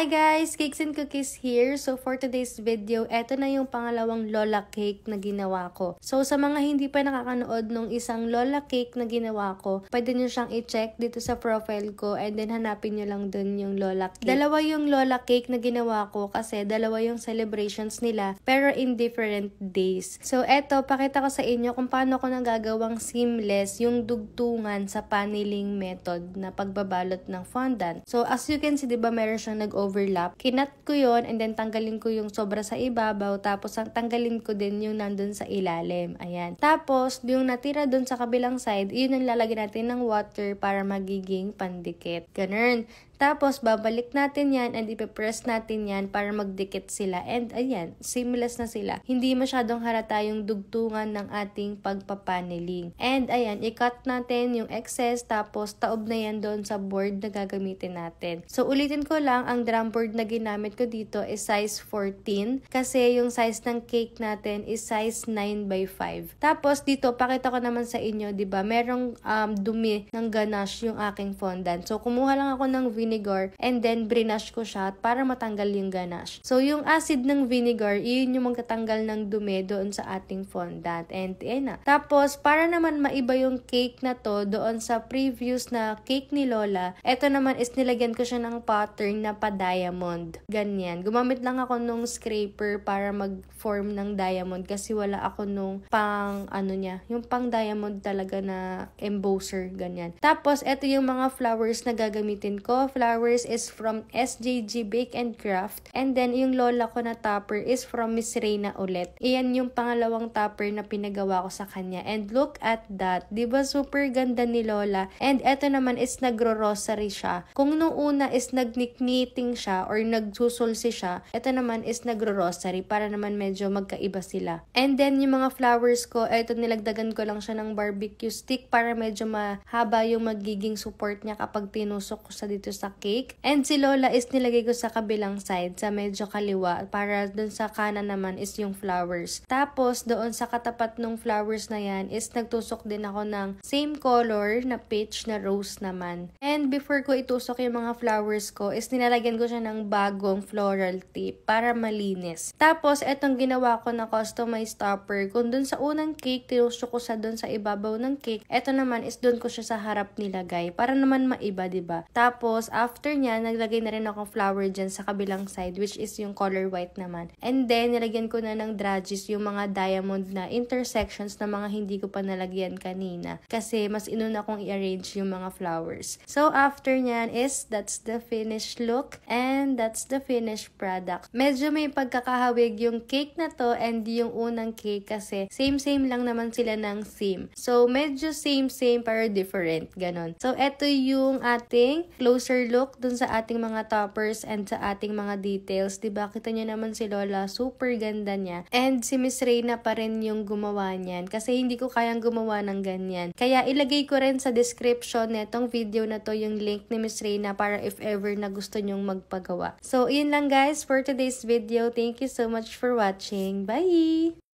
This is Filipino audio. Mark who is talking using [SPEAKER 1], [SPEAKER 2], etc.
[SPEAKER 1] Hi guys! Cakes and Cookies here. So for today's video, eto na yung pangalawang Lola cake na ginawa ko. So sa mga hindi pa nakakanood nung isang Lola cake na ginawa ko, pwede nyo siyang i-check dito sa profile ko and then hanapin nyo lang dun yung Lola cake. Dalawa yung Lola cake na ginawa ko kasi dalawa yung celebrations nila pero in different days. So eto, pakita ko sa inyo kung paano ko nagagawang seamless yung dugtungan sa paneling method na pagbabalot ng fondant. So as you can see, diba meron siyang nag-overlap. Kinat ko yon and then tanggalin ko yung sobra sa ibabaw tapos tanggalin ko din yung nandun sa ilalim. Ayan. Tapos yung natira dun sa kabilang side, yun ang lalagyan natin ng water para magiging pandikit. Ganun. Tapos, babalik natin yan and ipipress natin yan para magdikit sila. And ayan, seamless na sila. Hindi masyadong harata yung dugtungan ng ating pagpapaneling. And ayan, i-cut natin yung excess tapos taob na yan doon sa board na gagamitin natin. So, ulitin ko lang, ang drum board na ginamit ko dito is size 14 kasi yung size ng cake natin is size 9x5. Tapos, dito, pakita ko naman sa inyo, diba, merong dumi ng ganache yung aking fondant. So, kumuha lang ako ng vinegar and then brinash ko siya para matanggal yung ganache. So, yung acid ng vinegar, yun yung magtatanggal ng dumi doon sa ating fondant. And, na. Tapos, para naman maiba yung cake na to doon sa previous na cake ni Lola, eto naman is nilagyan ko siya ng pattern na pa-diamond. Ganyan. Gumamit lang ako nung scraper para mag-form ng diamond kasi wala ako nung yung pang diamond talaga na embosser. Ganyan. Tapos, eto yung mga flowers na gagamitin ko. Flowers is from SJG Bake and Craft. And then, yung Lola ko na topper is from Miss Reyna ulit. Iyan yung pangalawang topper na pinagawa ko sa kanya. And look at that. Diba super ganda ni Lola? And eto naman is nagro-rosary siya. Kung nung una is nag-knitting siya or nagsusulsi siya, eto naman is nagro-rosary para naman medyo magkaiba sila. And then, yung mga flowers ko, eto nilagdagan ko lang siya ng barbecue stick para medyo mahaba yung magiging support niya kapag tinusok ko sa dito sa cake. And si Lola is nilagay ko sa kabilang side, sa medyo kaliwa, para dun sa kanan naman is yung flowers. Tapos, doon sa katapat ng flowers na yan is nagtusok din ako ng same color na peach na rose naman. And before ko itusok yung mga flowers ko, is nilalagyan ko siya ng bagong floral tip para malinis. Tapos, etong ginawa ko na customized topper, kung dun sa unang cake, tinusok ko sa dun sa ibabaw ng cake, eto naman is dun ko siya sa harap nilagay, para naman maiba, diba? Tapos, after niya, naglagay na rin ako flower dyan sa kabilang side, which is yung color white naman. And then, nilagyan ko na ng dragis yung mga diamond na intersections na mga hindi ko pa nalagyan kanina. Kasi, mas inuna kong i-arrange yung mga flowers. So, after niyan is, that's the finished look and that's the finished product. Medyo may pagkakahawig yung cake na to and yung unang cake kasi same-same lang naman sila ng theme. So, medyo same-same pero different. Ganon. So, eto yung ating closer look dun sa ating mga toppers and sa ating mga details. Diba? Kita nyo naman si Lola. Super ganda niya. And si Miss Reyna pa rin yung gumawa niyan. Kasi hindi ko kayang gumawa ng ganyan. Kaya ilagay ko rin sa description netong video na to yung link ni Miss Reyna para if ever na gusto nyong magpagawa. So, yun lang guys for today's video. Thank you so much for watching. Bye!